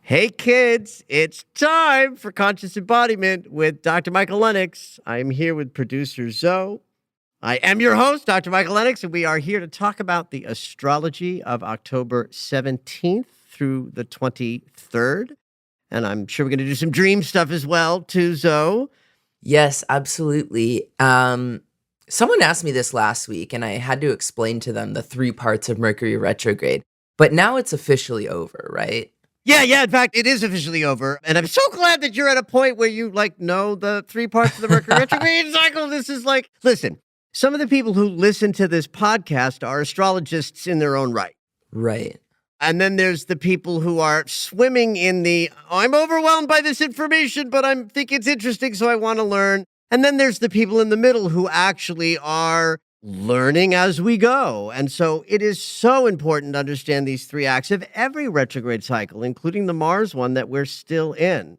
Hey kids, it's time for Conscious Embodiment with Dr. Michael Lennox. I'm here with producer Zoe. I am your host, Dr. Michael Lennox, and we are here to talk about the astrology of October 17th through the 23rd. And I'm sure we're going to do some dream stuff as well, too, Zoe. Yes, absolutely. Someone asked me this last week, and I had to explain to them the 3 parts of Mercury retrograde. But now it's officially over, right? Yeah. In fact, it is officially over. And I'm so glad that you're at a point where you know the 3 parts of the Mercury retrograde cycle. This is listen, some of the people who listen to this podcast are astrologists in their own right. Right. And then there's the people who are swimming in I'm overwhelmed by this information, but I think it's interesting, so I want to learn. And then there's the people in the middle who actually are learning as we go. And so it is so important to understand these 3 acts of every retrograde cycle, including the Mars one that we're still in.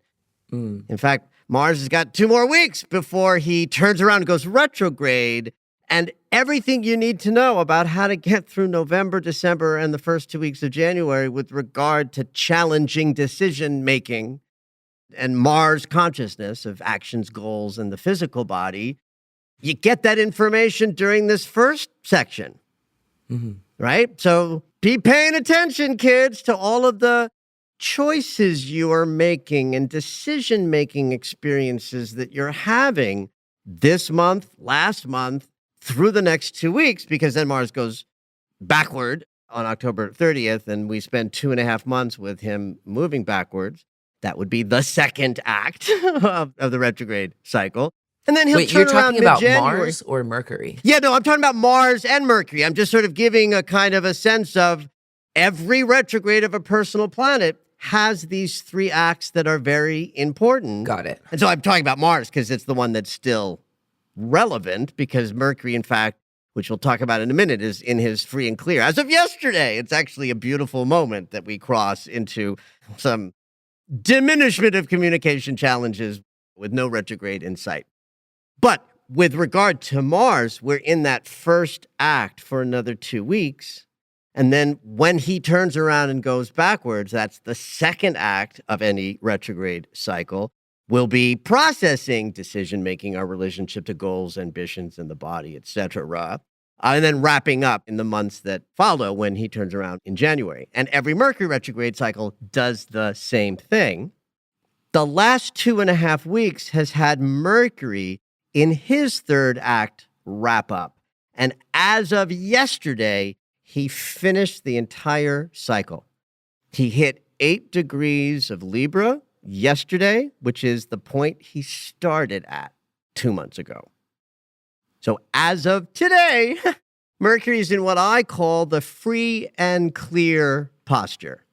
In fact, Mars has got 2 more weeks before he turns around and goes retrograde. And everything you need to know about how to get through November, December, and the first 2 weeks of January with regard to challenging decision-making and Mars consciousness of actions, goals, and the physical body, you get that information during this first section, right? So be paying attention, kids, to all of the choices you are making and decision-making experiences that you're having this month, last month, through the next 2 weeks, because then Mars goes backward on October 30th, and we spend 2.5 months with him moving backwards. That would be the second act of the retrograde cycle. And then he'll Wait, turn you're around talking about mid-January. Mars or Mercury? Yeah, no, I'm talking about Mars and Mercury. I'm just sort of giving a kind of a sense of every retrograde of a personal planet has these 3 acts that are very important. Got it. And so I'm talking about Mars because it's the one that's still relevant, because Mercury, in fact, which we'll talk about in a minute, is in his free and clear. As of yesterday, it's actually a beautiful moment that we cross into some diminishment of communication challenges with no retrograde in sight. But with regard to Mars, we're in that first act for another 2 weeks. And then when he turns around and goes backwards, that's the second act of any retrograde cycle. We'll be processing decision-making, our relationship to goals, ambitions, and the body, etc. And then wrapping up in the months that follow when he turns around in January. And every Mercury retrograde cycle does the same thing. The last 2.5 weeks has had Mercury in his third act wrap up. And as of yesterday, he finished the entire cycle. He hit 8 degrees of Libra yesterday, which is the point he started at 2 months ago. So as of today, Mercury is in what I call the free and clear posture.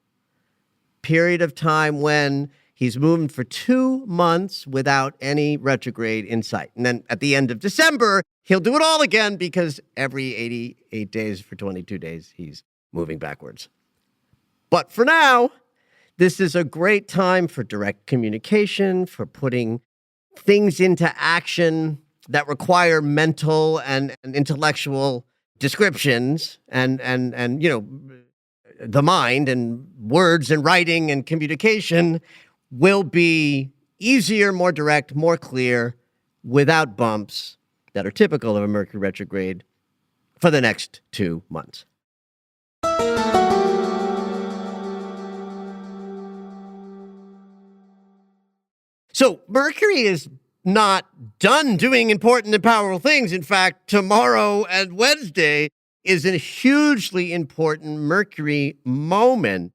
Period of time when he's moving for 2 months without any retrograde in sight. And then at the end of December, he'll do it all again because every 88 days for 22 days, he's moving backwards. But for now, this is a great time for direct communication, for putting things into action that require mental and intellectual descriptions and the mind and words and writing and communication will be easier, more direct, more clear, without bumps that are typical of a Mercury retrograde for the next 2 months. So Mercury is not done doing important and powerful things. In fact, tomorrow and Wednesday is a hugely important Mercury moment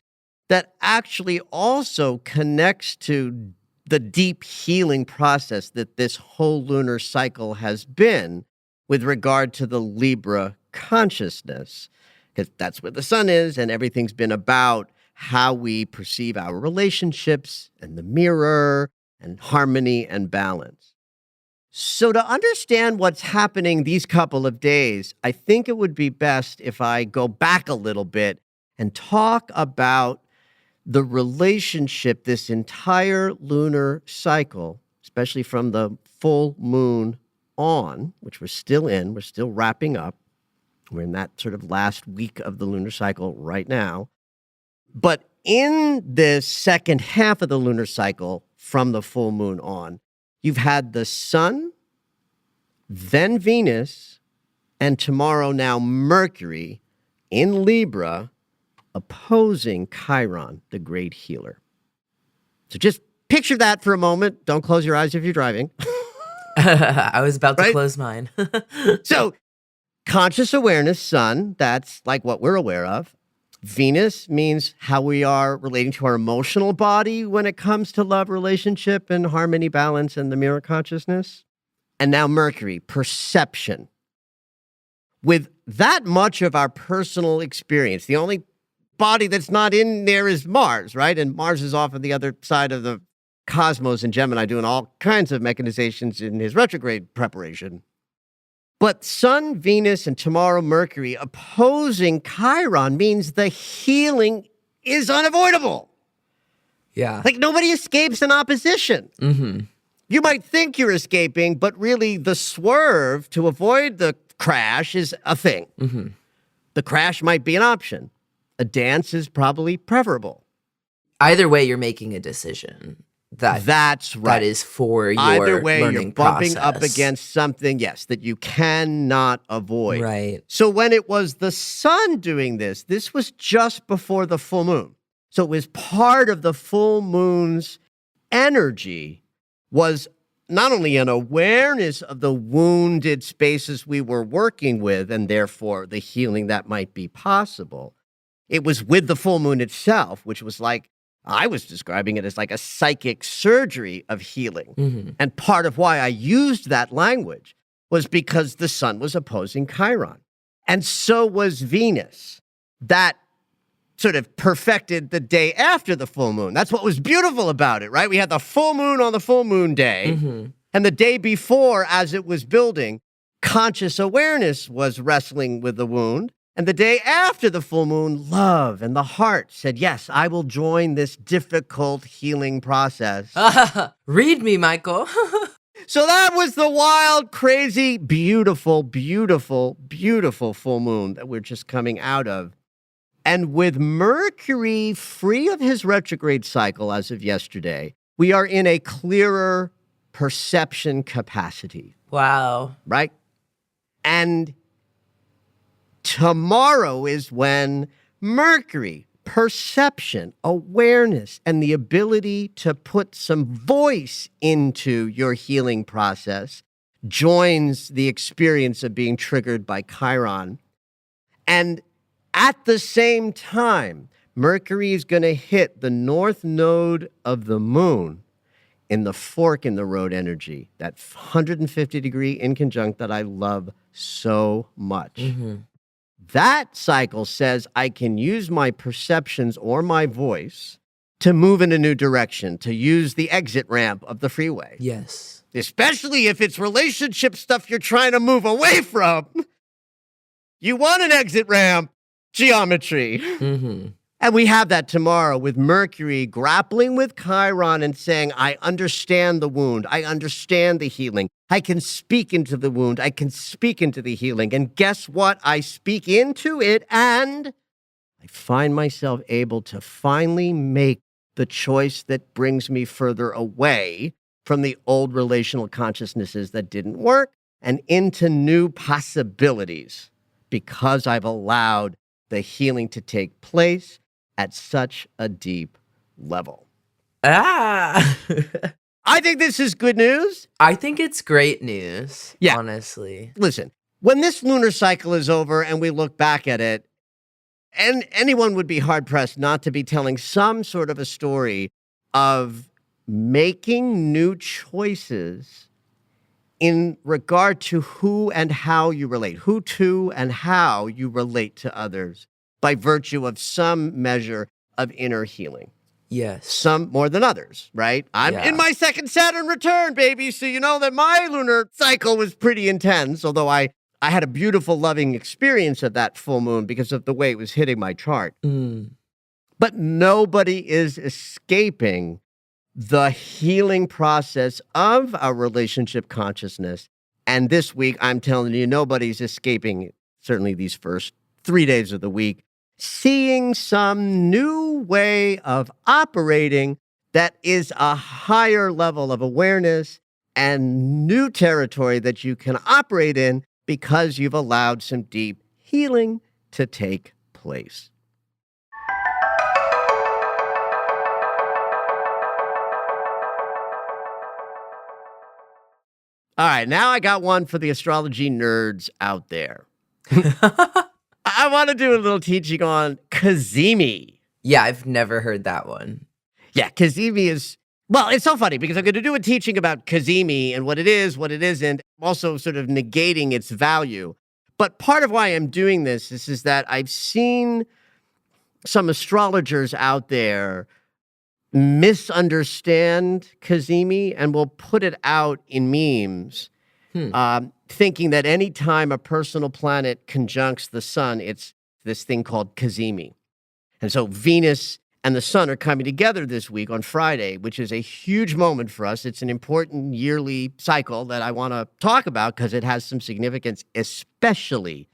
that actually also connects to the deep healing process that this whole lunar cycle has been with regard to the Libra consciousness, because that's where the sun is, and everything's been about how we perceive our relationships and the mirror and harmony and balance. So to understand what's happening these couple of days, I think it would be best if I go back a little bit and talk about the relationship this entire lunar cycle, especially from the full moon on, which we're still wrapping up. We're in that sort of last week of the lunar cycle right now. But in the second half of the lunar cycle, from the full moon on, you've had the sun, then Venus, and tomorrow now Mercury in Libra opposing Chiron, the great healer. So just picture that for a moment. Don't close your eyes if you're driving. I was about to close mine. So conscious awareness, sun, that's like what we're aware of. Venus means how we are relating to our emotional body when it comes to love, relationship, and harmony, balance, and the mirror consciousness. And now Mercury, perception. With that much of our personal experience, the only body that's not in there is Mars, right? And Mars is off on the other side of the cosmos in Gemini doing all kinds of mechanizations in his retrograde preparation. But Sun, Venus, and tomorrow Mercury opposing Chiron means the healing is unavoidable. Yeah. Like nobody escapes an opposition. Mm-hmm. You might think you're escaping, but really the swerve to avoid the crash is a thing. Mm-hmm. The crash might be an option. A dance is probably preferable. Either way, you're making a decision. That's right. That is for your Either way, learning you're bumping process. up against something, yes, that you cannot avoid. Right. So when it was the sun doing this was just before the full moon. So it was part of the full moon's energy was not only an awareness of the wounded spaces we were working with and therefore the healing that might be possible. It was with the full moon itself, which was like, I was describing it as like a psychic surgery of healing. Mm-hmm. And part of why I used that language was because the sun was opposing Chiron. And so was Venus. That sort of perfected the day after the full moon. That's what was beautiful about it, right? We had the full moon on the full moon day. Mm-hmm. And the day before, as it was building, conscious awareness was wrestling with the wound. And the day after the full moon, love and the heart said, yes, I will join this difficult healing process. Read me, Michael. So that was the wild, crazy, beautiful, beautiful, beautiful full moon that we're just coming out of. And with Mercury free of his retrograde cycle as of yesterday, we are in a clearer perception capacity. Wow. Right? And tomorrow is when Mercury, perception, awareness, and the ability to put some voice into your healing process joins the experience of being triggered by Chiron. And at the same time, Mercury is going to hit the north node of the moon in the fork in the road energy, that 150-degree inconjunct that I love so much. Mm-hmm. That cycle says I can use my perceptions or my voice to move in a new direction, to use the exit ramp of the freeway. Yes. Especially if it's relationship stuff you're trying to move away from. You want an exit ramp geometry. Mm-hmm. And we have that tomorrow with Mercury grappling with Chiron and saying, I understand the wound. I understand the healing. I can speak into the wound. I can speak into the healing. And guess what? I speak into it and I find myself able to finally make the choice that brings me further away from the old relational consciousnesses that didn't work and into new possibilities because I've allowed the healing to take place at such a deep level. I think this is good news. I think it's great news, Yeah. honestly. Listen, when this lunar cycle is over and we look back at it, and anyone would be hard-pressed not to be telling some sort of a story of making new choices in regard to who and how you relate, who to and how you relate to others by virtue of some measure of inner healing. Yes. Some more than others, right? I'm in Yeah. my second Saturn return, baby. So you know that my lunar cycle was pretty intense, although I had a beautiful, loving experience of that full moon because of the way it was hitting my chart. But nobody is escaping the healing process of our relationship consciousness. And this week, I'm telling you, nobody's escaping, certainly these first 3 days of the week, seeing some new way of operating that is a higher level of awareness and new territory that you can operate in because you've allowed some deep healing to take place. All right, now I got one for the astrology nerds out there. I want to do a little teaching on Kazimi. Yeah, I've never heard that one. Yeah, Kazimi is, well, it's so funny because I'm going to do a teaching about Kazimi and what it is, what it isn't, also sort of negating its value. But part of why I'm doing this is that I've seen some astrologers out there misunderstand Kazimi and will put it out in memes, thinking that any time a personal planet conjuncts the sun, it's this thing called Kazimi. And so Venus and the sun are coming together this week on Friday, which is a huge moment for us. It's an important yearly cycle that I want to talk about because it has some significance, especially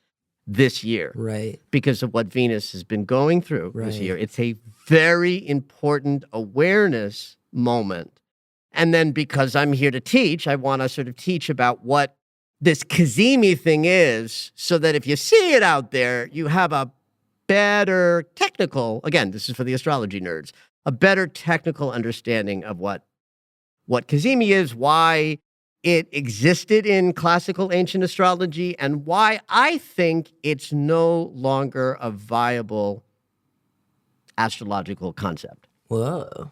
this year. Right. Because of what Venus has been going through this Right. year. It's a very important awareness moment. And then because I'm here to teach, I want to sort of teach about what this Kazimi thing is so that if you see it out there, you have a better technical, again, this is for the astrology nerds, a better technical understanding of what Kazimi is, why it existed in classical ancient astrology, and why I think it's no longer a viable astrological concept. Whoa.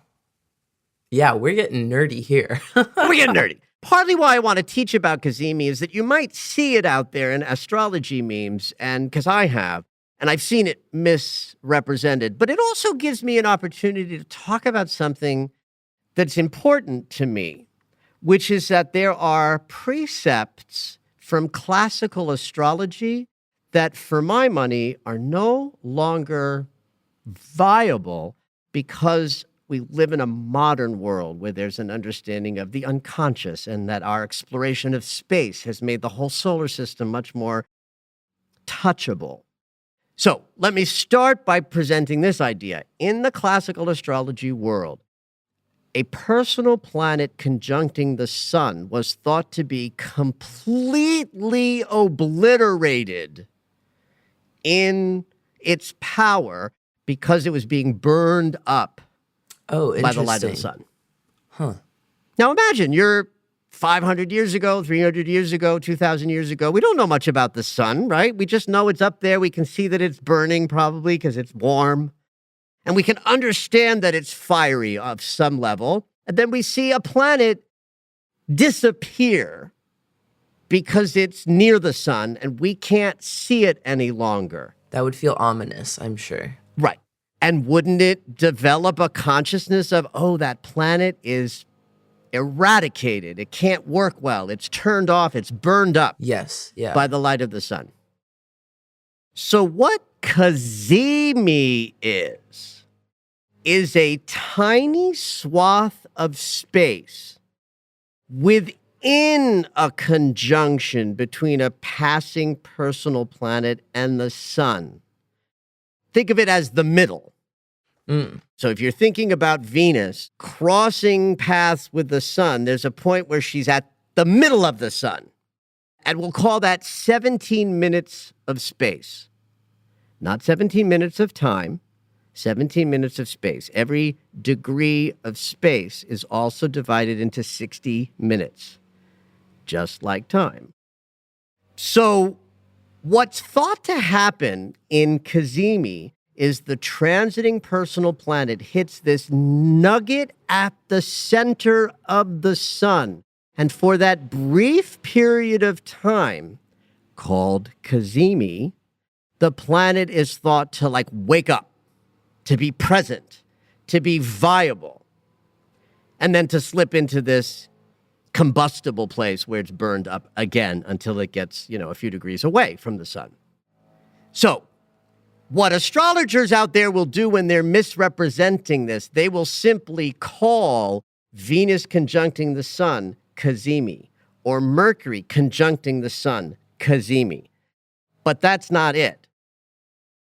Yeah, we're getting nerdy here. We're getting nerdy. Partly why I want to teach about Kazimi is that you might see it out there in astrology memes, and because I have, and I've seen it misrepresented, but it also gives me an opportunity to talk about something that's important to me, which is that there are precepts from classical astrology that, for my money, are no longer viable because we live in a modern world where there's an understanding of the unconscious and that our exploration of space has made the whole solar system much more touchable. So let me start by presenting this idea. In the classical astrology world, a personal planet conjuncting the sun was thought to be completely obliterated in its power because it was being burned up by the light of the sun. Huh. Now imagine you're 500 years ago, 300 years ago, 2,000 years ago. We don't know much about the sun, right? We just know it's up there. We can see that it's burning probably because it's warm. And we can understand that it's fiery of some level. And then we see a planet disappear because it's near the sun and we can't see it any longer. That would feel ominous, I'm sure. Right. And wouldn't it develop a consciousness of, oh, that planet is eradicated. It can't work well. It's turned off. It's burned up Yes, yeah. by the light of the sun. So what Kazimi is a tiny swath of space within a conjunction between a passing personal planet and the sun. Think of it as the middle. So if you're thinking about Venus crossing paths with the sun, there's a point where she's at the middle of the sun. And we'll call that 17 minutes of space. Not 17 minutes of time, 17 minutes of space. Every degree of space is also divided into 60 minutes, just like time. So what's thought to happen in Kazimi is the transiting personal planet hits this nugget at the center of the sun. And for that brief period of time, called Kazimi, the planet is thought to like wake up, to be present, to be viable, and then to slip into this combustible place where it's burned up again until it gets, a few degrees away from the sun. So, what astrologers out there will do when they're misrepresenting this, they will simply call Venus conjuncting the sun Kazimi, or Mercury conjuncting the sun Kazimi. But that's not it.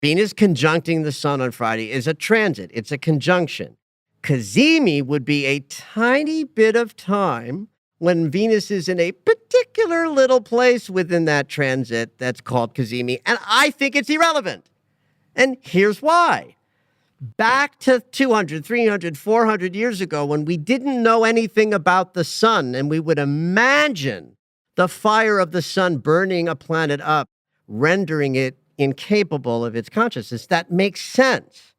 Venus conjuncting the sun on Friday is a transit. It's a conjunction. Kazimi would be a tiny bit of time when Venus is in a particular little place within that transit that's called Kazimi. And I think it's irrelevant. And here's why. Back to 200, 300, 400 years ago, when we didn't know anything about the sun, and we would imagine the fire of the sun burning a planet up, rendering it incapable of its consciousness, that makes sense.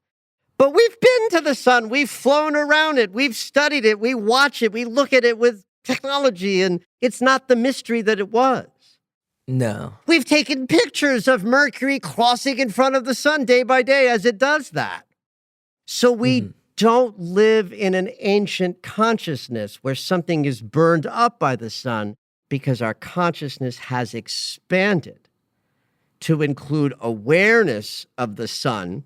But we've been to the sun, we've flown around it, we've studied it, we watch it, we look at it with technology, and it's not the mystery that it was. No. We've taken pictures of Mercury crossing in front of the sun day by day as it does that. So we don't live in an ancient consciousness where something is burned up by the sun, because our consciousness has expanded to include awareness of the sun.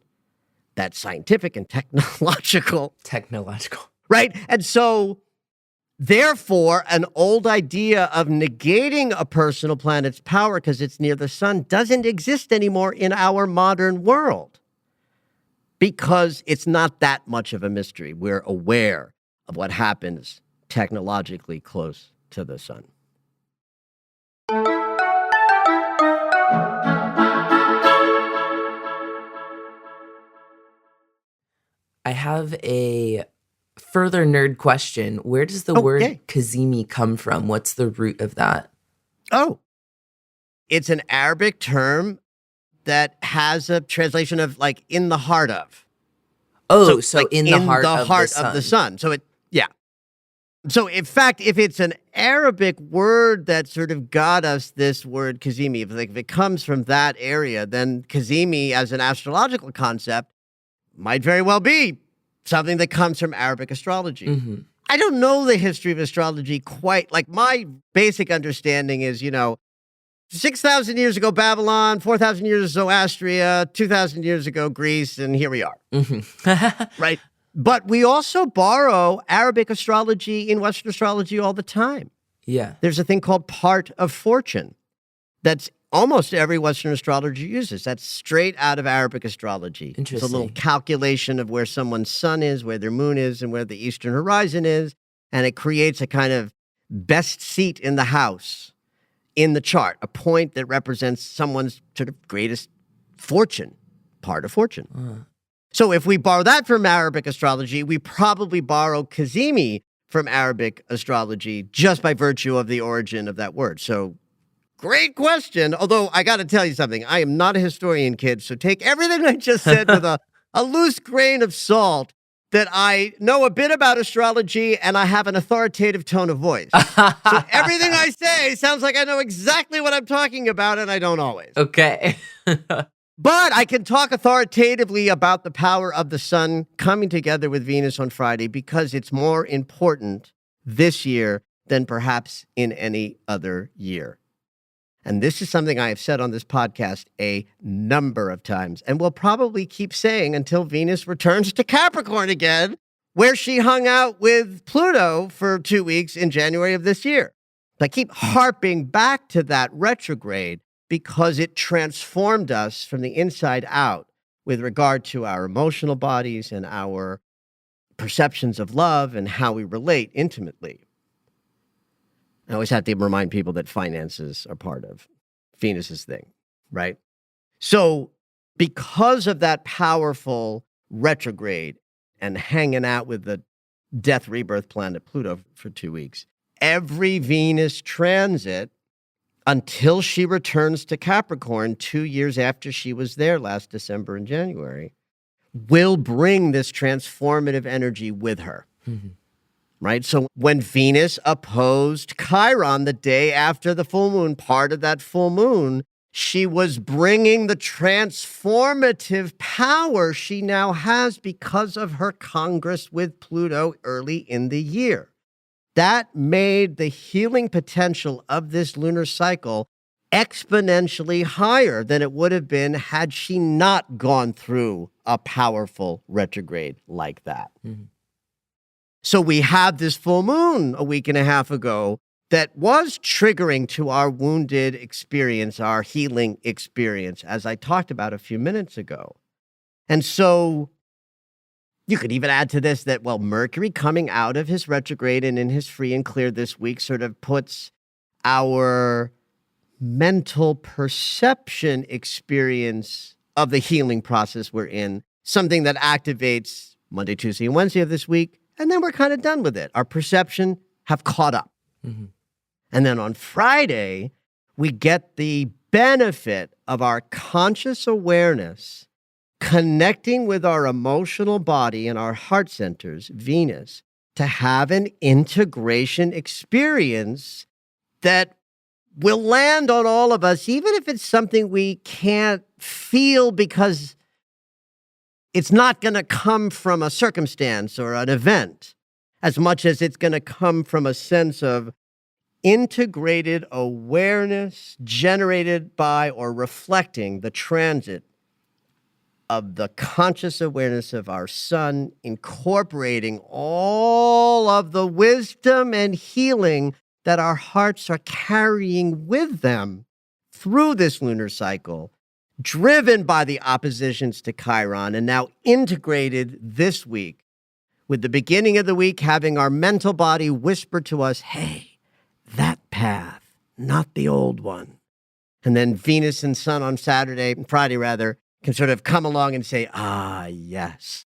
That's scientific and technological. Right? And so, therefore, an old idea of negating a personal planet's power because it's near the sun doesn't exist anymore in our modern world, because it's not that much of a mystery. We're aware of what happens technologically close to the sun. I have a further nerd question. Where does the word Kazimi come from? What's the root of that? Oh, it's an Arabic term that has a translation of like in the heart of. Oh, so like in the heart of the sun. So So in fact, if it's an Arabic word that sort of got us this word Kazimi, if it comes from that area, then Kazimi as an astrological concept might very well be something that comes from Arabic astrology. Mm-hmm. I don't know the history of astrology quite. Like, my basic understanding is, 6,000 years ago, Babylon, 4,000 years ago, Zoroaster, 2,000 years ago, Greece, and here we are. Mm-hmm. Right? But we also borrow Arabic astrology in Western astrology all the time. Yeah. There's a thing called part of fortune that's almost every Western astrologer uses. That's straight out of Arabic astrology. Interesting. It's a little calculation of where someone's sun is, where their moon is, and where the eastern horizon is. And it creates a kind of best seat in the house in the chart, a point that represents someone's sort of greatest fortune, part of fortune. So if we borrow that from Arabic astrology, we probably borrow Kazimi from Arabic astrology just by virtue of the origin of that word. So great question. Although I got to tell you something. I am not a historian, kid. So take everything I just said with a loose grain of salt, that I know a bit about astrology and I have an authoritative tone of voice. So everything I say sounds like I know exactly what I'm talking about, and I don't always. Okay. But I can talk authoritatively about the power of the sun coming together with Venus on Friday because it's more important this year than perhaps in any other year. And this is something I have said on this podcast a number of times and will probably keep saying until Venus returns to Capricorn again, where she hung out with Pluto for 2 weeks in January of this year. I keep harping back to that retrograde because it transformed us from the inside out with regard to our emotional bodies and our perceptions of love and how we relate intimately. I always have to remind people that finances are part of Venus's thing, right? So because of that powerful retrograde and hanging out with the death rebirth planet Pluto for 2 weeks, every Venus transit until she returns to Capricorn 2 years after she was there last December and January will bring this transformative energy with her. Right? So when Venus opposed Chiron the day after the full moon, part of that full moon, she was bringing the transformative power she now has because of her congress with Pluto early in the year. That made the healing potential of this lunar cycle exponentially higher than it would have been had she not gone through a powerful retrograde like that. So we have this full moon a week and a half ago that was triggering to our wounded experience, our healing experience, as I talked about a few minutes ago. And so you could even add to this that, well, Mercury coming out of his retrograde and in his free and clear this week sort of puts our mental perception experience of the healing process we're in, something that activates Monday, Tuesday, and Wednesday of this week. And then we're kind of done with it. Our perception have caught up. And then on Friday, we get the benefit of our conscious awareness connecting with our emotional body and our heart centers, Venus, to have an integration experience that will land on all of us, even if it's something we can't feel because it's not going to come from a circumstance or an event as much as it's going to come from a sense of integrated awareness generated by or reflecting the transit of the conscious awareness of our sun, incorporating all of the wisdom and healing that our hearts are carrying with them through this lunar cycle, driven by the oppositions to Chiron, and now integrated this week, with the beginning of the week having our mental body whisper to us, hey, that path, not the old one. And then Venus and Sun on Friday rather, can sort of come along and say, ah, yes,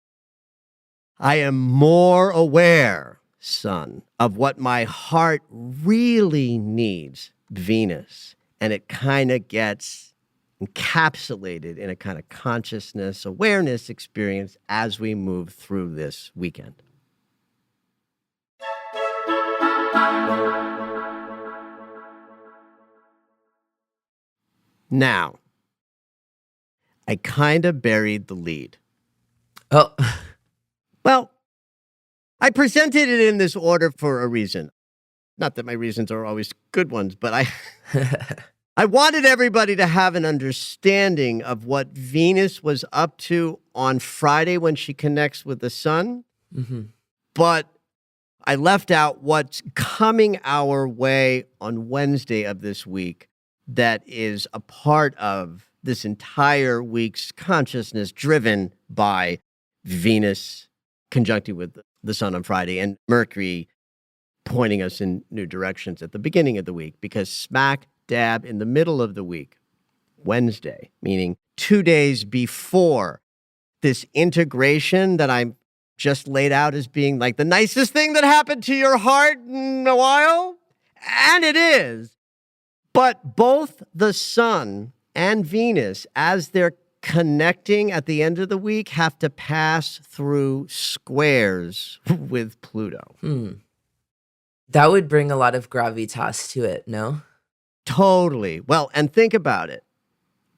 I am more aware, Sun, of what my heart really needs, Venus. And it kind of gets encapsulated in a kind of consciousness, awareness experience as we move through this weekend. Now, I kind of buried the lead. Oh, Well, I presented it in this order for a reason. Not that my reasons are always good ones, but I wanted everybody to have an understanding of what Venus was up to on Friday when she connects with the sun. But I left out what's coming our way on Wednesday of this week that is a part of this entire week's consciousness driven by Venus conjuncting with the sun on Friday and Mercury pointing us in new directions at the beginning of the week, because smack dab in the middle of the week, Wednesday, meaning 2 days before this integration that I'm just laid out as being like the nicest thing that happened to your heart in a while, and it is. But both the sun and Venus, as they're connecting at the end of the week, have to pass through squares with Pluto. That would bring a lot of gravitas to it, no? Totally. Well, and think about it.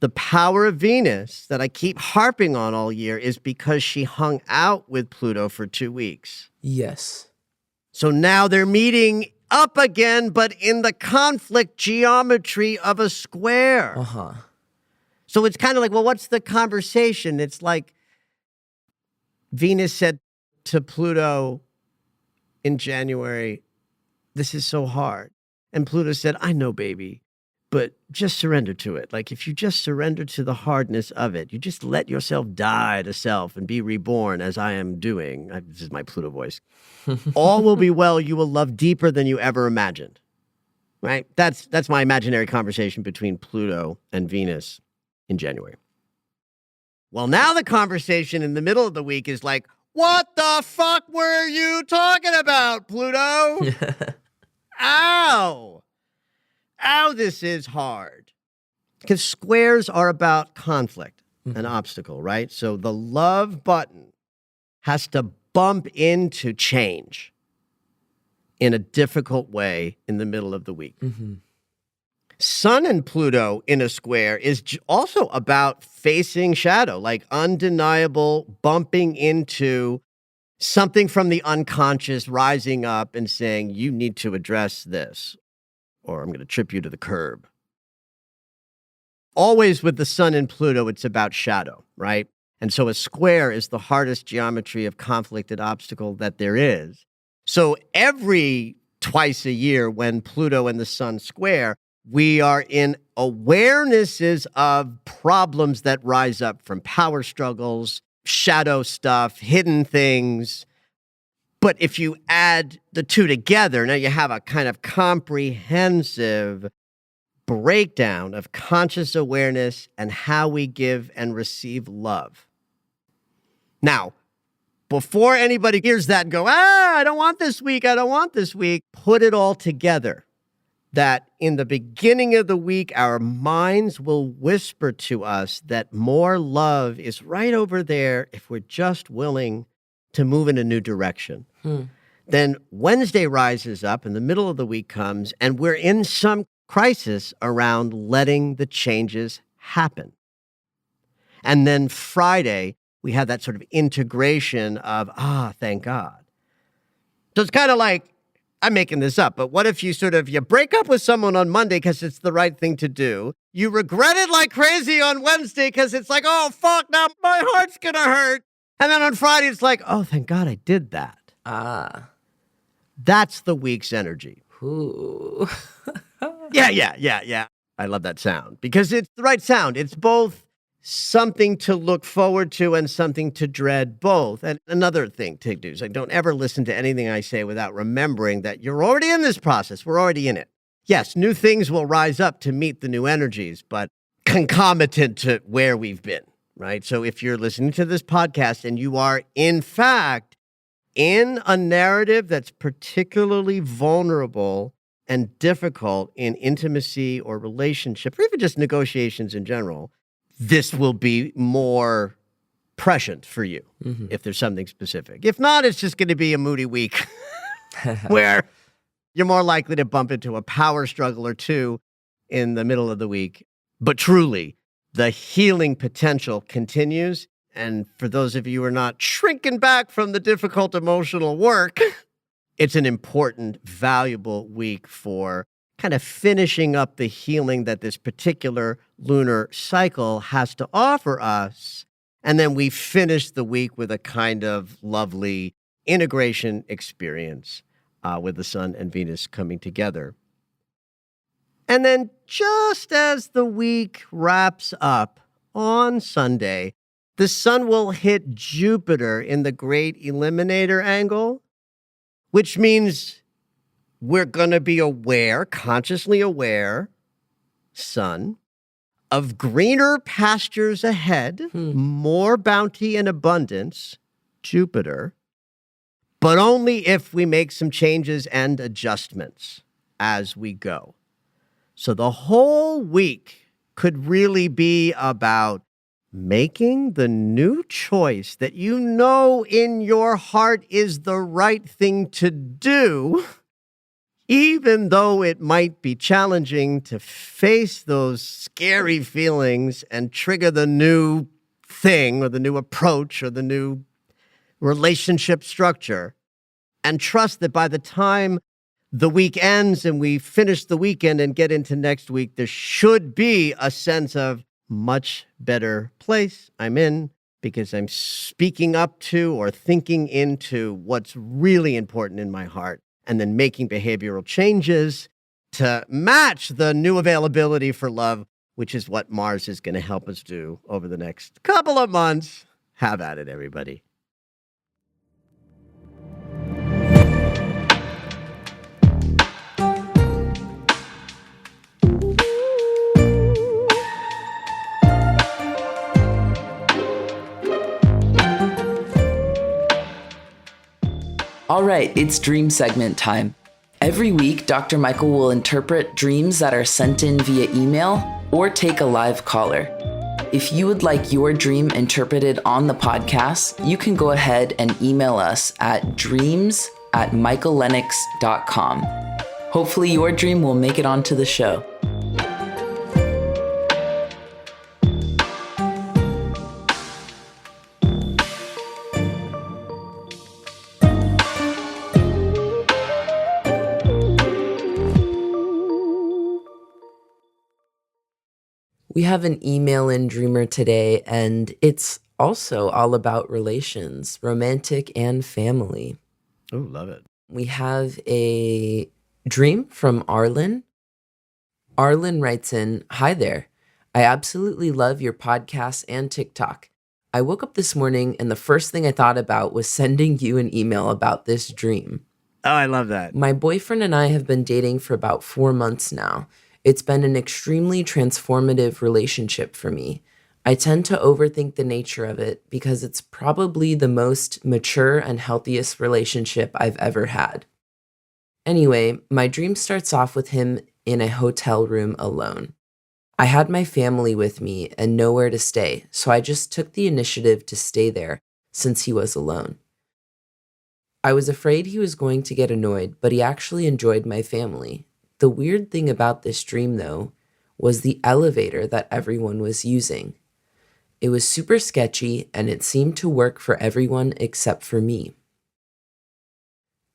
The power of Venus that I keep harping on all year is because she hung out with Pluto for 2 weeks. Yes. So now they're meeting up again, but in the conflict geometry of a square. So it's kind of like, well, what's the conversation? It's like Venus said to Pluto in January, this is so hard. And Pluto said, I know, baby, but just surrender to it. Like if you just surrender to the hardness of it, you just let yourself die to self and be reborn as I am doing. This is my Pluto voice. All will be well. You will love deeper than you ever imagined. Right? That's my imaginary conversation between Pluto and Venus in January. Well, now the conversation in the middle of the week is like, what the fuck were you talking about, Pluto? Ow. Ow, this is hard. Because squares are about conflict. an obstacle, right? So the love button has to bump into change in a difficult way in the middle of the week. Sun and Pluto in a square is also about facing shadow, like undeniable bumping into something from the unconscious, rising up and saying, you need to address this, or I'm going to trip you to the curb. Always with the Sun and Pluto, it's about shadow, right? And so a square is the hardest geometry of conflict and obstacle that there is. So every twice a year when Pluto and the Sun square, we are in awarenesses of problems that rise up from power struggles, shadow stuff, hidden things. But if you add the two together, now you have a kind of comprehensive breakdown of conscious awareness and how we give and receive love. Now, before anybody hears that and go, I don't want this week, put it all together. That in the beginning of the week, our minds will whisper to us that more love is right over there if we're just willing to move in a new direction. Then Wednesday rises up and the middle of the week comes and we're in some crisis around letting the changes happen. And then Friday, we have that sort of integration of, thank God. So it's kind of like, I'm making this up, but what if you break up with someone on Monday because it's the right thing to do. You regret it like crazy on Wednesday because it's like, oh, fuck, now my heart's going to hurt. And then on Friday, it's like, oh, thank God I did that. That's the week's energy. Ooh. Yeah. I love that sound because it's the right sound. It's both something to look forward to and something to dread both. And another thing to do is don't ever listen to anything I say without remembering that you're already in this process. We're already in it. Yes, new things will rise up to meet the new energies, but concomitant to where we've been, right? So if you're listening to this podcast and you are, in fact, in a narrative that's particularly vulnerable and difficult in intimacy or relationship, or even just negotiations in general, this will be more prescient for you if there's something specific. If not, it's just going to be a moody week where you're more likely to bump into a power struggle or two in the middle of the week. But truly, the healing potential continues. And for those of you who are not shrinking back from the difficult emotional work, it's an important, valuable week for kind of finishing up the healing that this particular lunar cycle has to offer us. And then we finish the week with a kind of lovely integration experience with the Sun and Venus coming together. And then just as the week wraps up on Sunday, the Sun will hit Jupiter in the Great Eliminator angle, which means we're going to be aware, consciously aware, Sun, of greener pastures ahead, more bounty and abundance, Jupiter, but only if we make some changes and adjustments as we go. So the whole week could really be about making the new choice that you know in your heart is the right thing to do, even though it might be challenging to face those scary feelings and trigger the new thing or the new approach or the new relationship structure, and trust that by the time the week ends and we finish the weekend and get into next week, there should be a sense of much better place I'm in because I'm speaking up to or thinking into what's really important in my heart and then making behavioral changes to match the new availability for love, which is what Mars is going to help us do over the next couple of months. Have at it, everybody. All right, it's dream segment time. Every week, Dr. Michael will interpret dreams that are sent in via email or take a live caller. If you would like your dream interpreted on the podcast, you can go ahead and email us at dreams@michaellennox.com. Hopefully your dream will make it onto the show. We have an email-in dreamer today, and it's also all about relations, romantic and family. Oh, love it. We have a dream from Arlen. Arlen writes in, "Hi there. I absolutely love your podcast and TikTok. I woke up this morning and the first thing I thought about was sending you an email about this dream. Oh, I love that. My boyfriend and I have been dating for about 4 months now. It's been an extremely transformative relationship for me. I tend to overthink the nature of it because it's probably the most mature and healthiest relationship I've ever had. Anyway, my dream starts off with him in a hotel room alone. I had my family with me and nowhere to stay, so I just took the initiative to stay there since he was alone. I was afraid he was going to get annoyed, but he actually enjoyed my family. The weird thing about this dream, though, was the elevator that everyone was using. It was super sketchy, and it seemed to work for everyone except for me.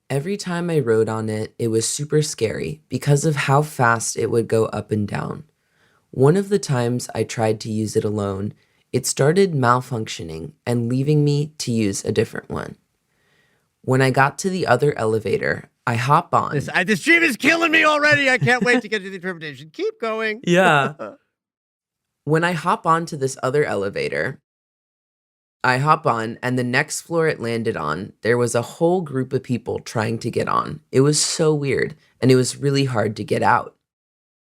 Every time I rode on it, it was super scary because of how fast it would go up and down. One of the times I tried to use it alone, it started malfunctioning and leaving me to use a different one. When I got to the other elevator, I hop on. This dream is killing me already. I can't wait to get to the interpretation. Keep going. Yeah. When I hop onto this other elevator, I hop on, and the next floor it landed on, there was a whole group of people trying to get on. It was so weird, and it was really hard to get out.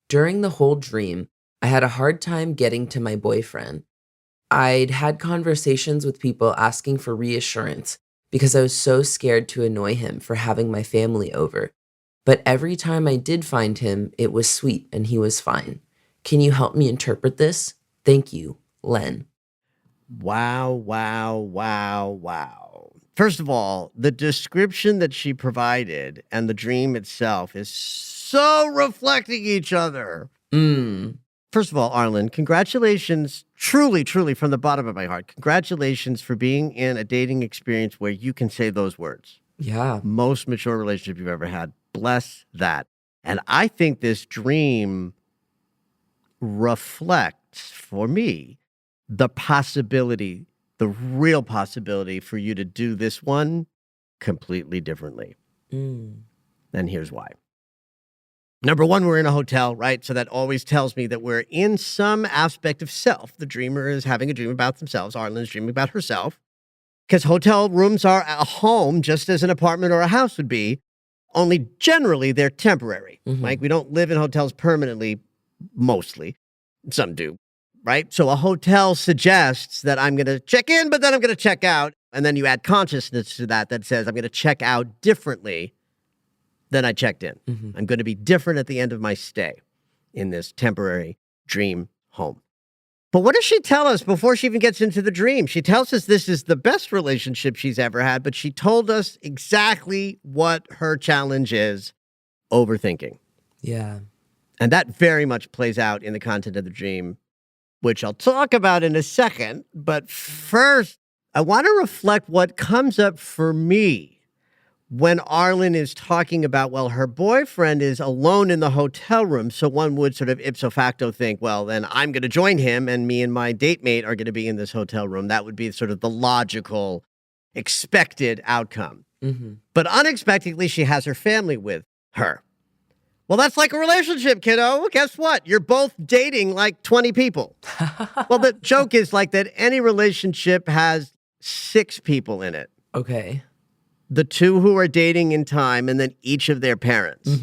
During the whole dream, I had a hard time getting to my boyfriend. I'd had conversations with people asking for reassurance because I was so scared to annoy him for having my family over. But every time I did find him, it was sweet and he was fine. Can you help me interpret this? Thank you, Len." Wow, wow, wow, wow. First of all, the description that she provided and the dream itself is so reflecting each other. First of all, Arlen, congratulations, truly, truly, from the bottom of my heart, congratulations for being in a dating experience where you can say those words. Yeah. Most mature relationship you've ever had. Bless that. And I think this dream reflects, for me, the possibility, the real possibility for you to do this one completely differently. And here's why. Number one, we're in a hotel, right? So that always tells me that we're in some aspect of self. The dreamer is having a dream about themselves. Arlen's dreaming about herself. Because hotel rooms are a home, just as an apartment or a house would be, only generally they're temporary. Like, we don't live in hotels permanently, mostly. Some do, right? So a hotel suggests that I'm going to check in, but then I'm going to check out. And then you add consciousness to that says I'm going to check out differently than I checked in. I'm going to be different at the end of my stay in this temporary dream home. But what does she tell us before she even gets into the dream? She tells us this is the best relationship she's ever had, but she told us exactly what her challenge is: overthinking. Yeah. And that very much plays out in the content of the dream, which I'll talk about in a second. But first, I want to reflect what comes up for me when Arlen is talking about, well, her boyfriend is alone in the hotel room. So one would sort of ipso facto think, well, then I'm going to join him and me and my date mate are going to be in this hotel room. That would be sort of the logical, expected outcome. But unexpectedly, she has her family with her. Well, that's like a relationship, kiddo. Guess what? You're both dating like 20 people. Well, the joke is like that any relationship has 6 people in it. Okay. The 2 who are dating in time and then each of their parents.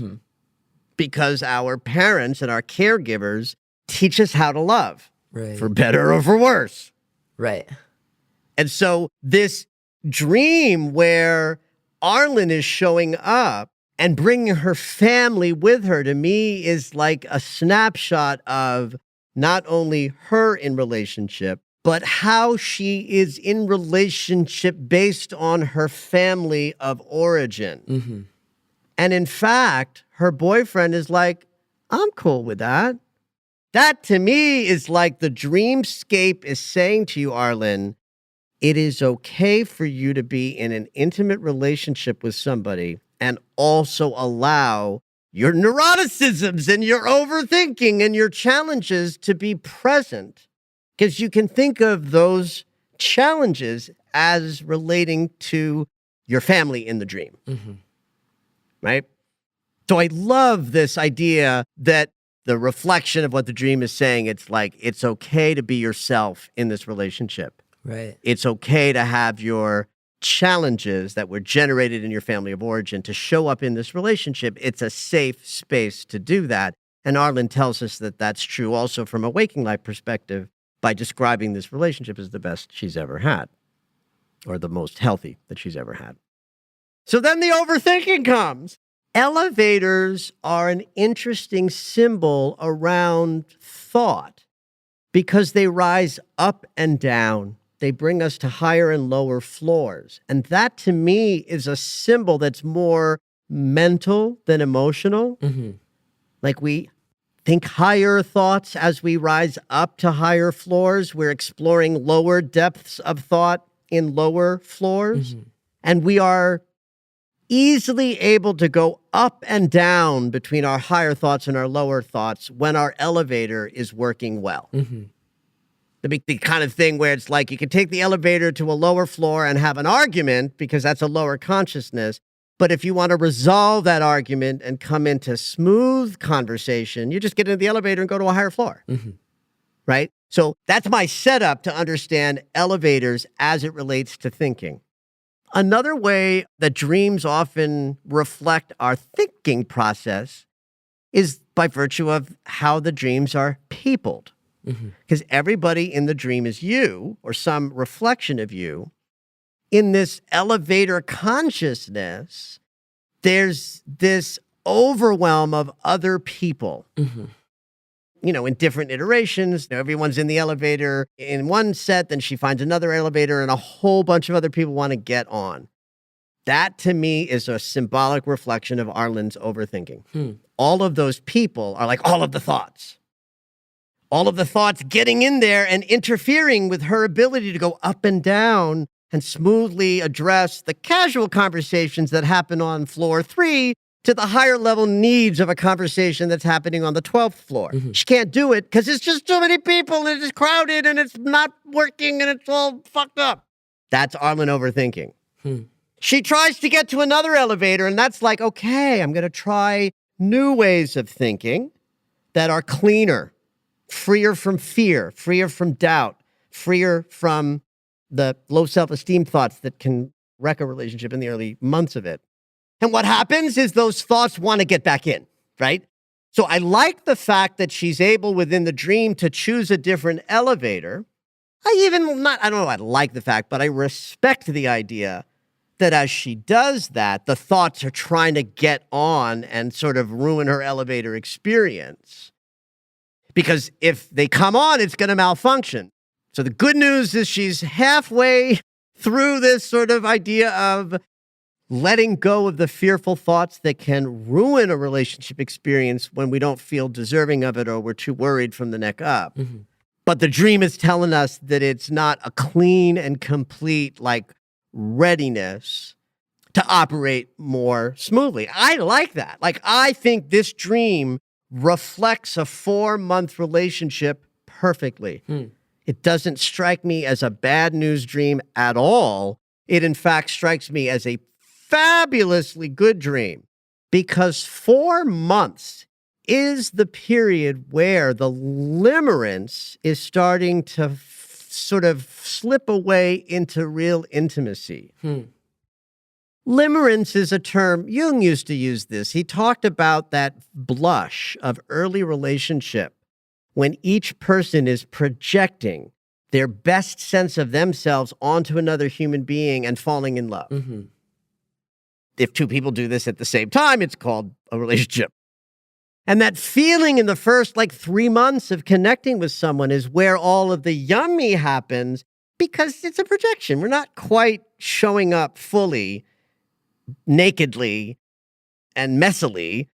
Because our parents and our caregivers teach us how to love. Right. For better or for worse. Right. And so this dream where Arlen is showing up and bringing her family with her, to me, is like a snapshot of not only her in relationship, but how she is in relationship based on her family of origin. Mm-hmm. And in fact, her boyfriend is like, I'm cool with that. That to me is like the dreamscape is saying to you, Arlen, it is okay for you to be in an intimate relationship with somebody and also allow your neuroticisms and your overthinking and your challenges to be present. Because you can think of those challenges as relating to your family in the dream, right? So I love this idea that the reflection of what the dream is saying, it's like, it's okay to be yourself in this relationship. Right. It's okay to have your challenges that were generated in your family of origin to show up in this relationship. It's a safe space to do that. And Arlen tells us that that's true also from a waking life perspective by describing this relationship as the best she's ever had, or the most healthy that she's ever had. So then the overthinking comes. Elevators are an interesting symbol around thought because they rise up and down. They bring us to higher and lower floors. And that to me is a symbol that's more mental than emotional. Like we think higher thoughts as we rise up to higher floors. We're exploring lower depths of thought in lower floors. And we are easily able to go up and down between our higher thoughts and our lower thoughts when our elevator is working well. The kind of thing where it's like you can take the elevator to a lower floor and have an argument because that's a lower consciousness. But if you want to resolve that argument and come into smooth conversation, you just get into the elevator and go to a higher floor, right? So that's my setup to understand elevators as it relates to thinking. Another way that dreams often reflect our thinking process is by virtue of how the dreams are peopled. Because everybody in the dream is you or some reflection of you. In this elevator consciousness, there's this overwhelm of other people. You know, in different iterations, everyone's in the elevator in one set, then she finds another elevator and a whole bunch of other people want to get on. That to me is a symbolic reflection of Arlen's overthinking. All of those people are like all of the thoughts. All of the thoughts getting in there and interfering with her ability to go up and down and smoothly address the casual conversations that happen on floor 3 to the higher level needs of a conversation that's happening on the 12th floor. She can't do it because it's just too many people and it's crowded and it's not working and it's all fucked up. That's Arlen overthinking. She tries to get to another elevator and that's like, okay, I'm going to try new ways of thinking that are cleaner, freer from fear, freer from doubt, freer from the low self-esteem thoughts that can wreck a relationship in the early months of it. And what happens is those thoughts want to get back in, right? So I like the fact that she's able within the dream to choose a different elevator. I don't know, I like the fact, but I respect the idea that as she does that, the thoughts are trying to get on and sort of ruin her elevator experience. Because if they come on, it's going to malfunction. So the good news is she's halfway through this sort of idea of letting go of the fearful thoughts that can ruin a relationship experience when we don't feel deserving of it or we're too worried from the neck up. But the dream is telling us that it's not a clean and complete, like, readiness to operate more smoothly. I like that. Like, I think this dream reflects a 4-month relationship perfectly. It doesn't strike me as a bad news dream at all. It, in fact, strikes me as a fabulously good dream because 4 months is the period where the limerence is starting to sort of slip away into real intimacy. Limerence is a term, Jung used to use this. He talked about that blush of early relationship when each person is projecting their best sense of themselves onto another human being and falling in love. If two people do this at the same time, it's called a relationship. And that feeling in the first 3 months of connecting with someone is where all of the yummy happens because it's a projection. We're not quite showing up fully, nakedly, and messily.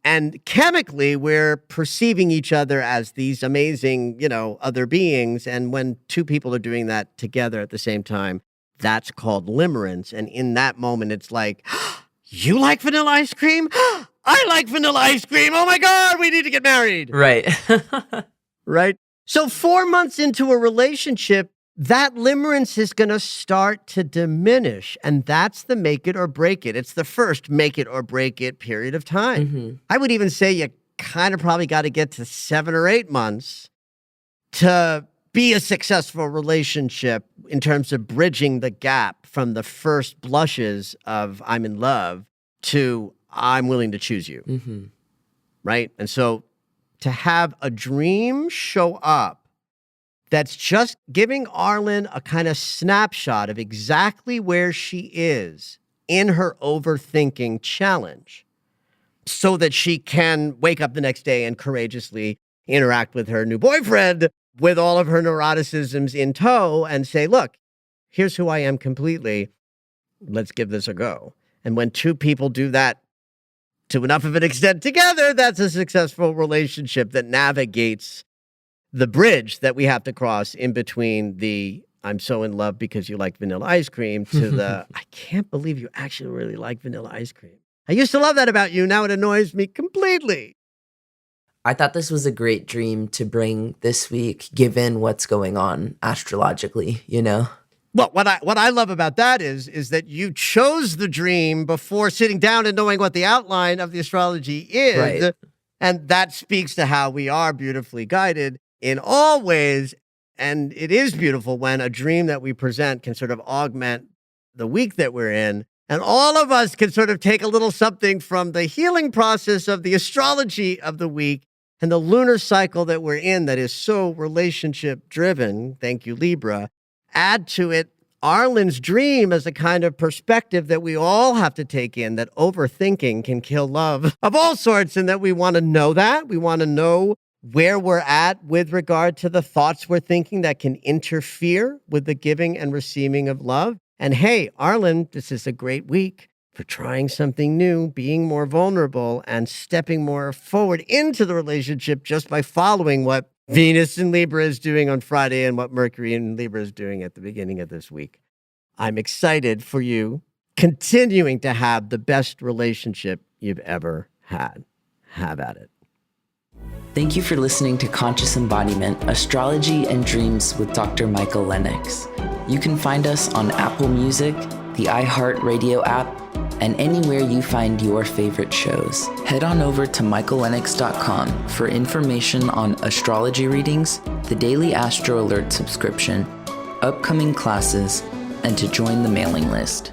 And chemically, we're perceiving each other as these amazing, other beings. And when two people are doing that together at the same time, that's called limerence. And in that moment, it's like, you like vanilla ice cream? I like vanilla ice cream. Oh my God, we need to get married. Right. Right? So 4 months into a relationship, that limerence is going to start to diminish. And that's the make it or break it. It's the first make it or break it period of time. Mm-hmm. I would even say you kind of probably got to get to 7 or 8 months to be a successful relationship in terms of bridging the gap from the first blushes of I'm in love to I'm willing to choose you. Mm-hmm. Right? And so to have a dream show up that's just giving Arlen a kind of snapshot of exactly where she is in her overthinking challenge so that she can wake up the next day and courageously interact with her new boyfriend with all of her neuroticisms in tow and say, look, here's who I am completely. Let's give this a go. And when two people do that to enough of an extent together, that's a successful relationship that navigates the bridge that we have to cross in between the I'm so in love because you like vanilla ice cream to the I can't believe you actually really like vanilla ice cream. I used to love that about you. Now it annoys me completely. I thought this was a great dream to bring this week, given what's going on astrologically, Well, what I love about that is that you chose the dream before sitting down and knowing what the outline of the astrology is. Right. And that speaks to how we are beautifully guided in all ways. And it is beautiful when a dream that we present can sort of augment the week that we're in. And all of us can sort of take a little something from the healing process of the astrology of the week and the lunar cycle that we're in that is so relationship driven. Thank you, Libra. Add to it Arlen's dream as a kind of perspective that we all have to take in, that overthinking can kill love of all sorts, and that we want to know that. We want to know where we're at with regard to the thoughts we're thinking that can interfere with the giving and receiving of love. And hey, Arlen, this is a great week for trying something new, being more vulnerable, and stepping more forward into the relationship just by following what Venus in Libra is doing on Friday and what Mercury in Libra is doing at the beginning of this week. I'm excited for you continuing to have the best relationship you've ever had. Have at it. Thank you for listening to Conscious Embodiment, Astrology and Dreams with Dr. Michael Lennox. You can find us on Apple Music, the iHeartRadio app, and anywhere you find your favorite shows. Head on over to michaellennox.com for information on astrology readings, the Daily Astro Alert subscription, upcoming classes, and to join the mailing list.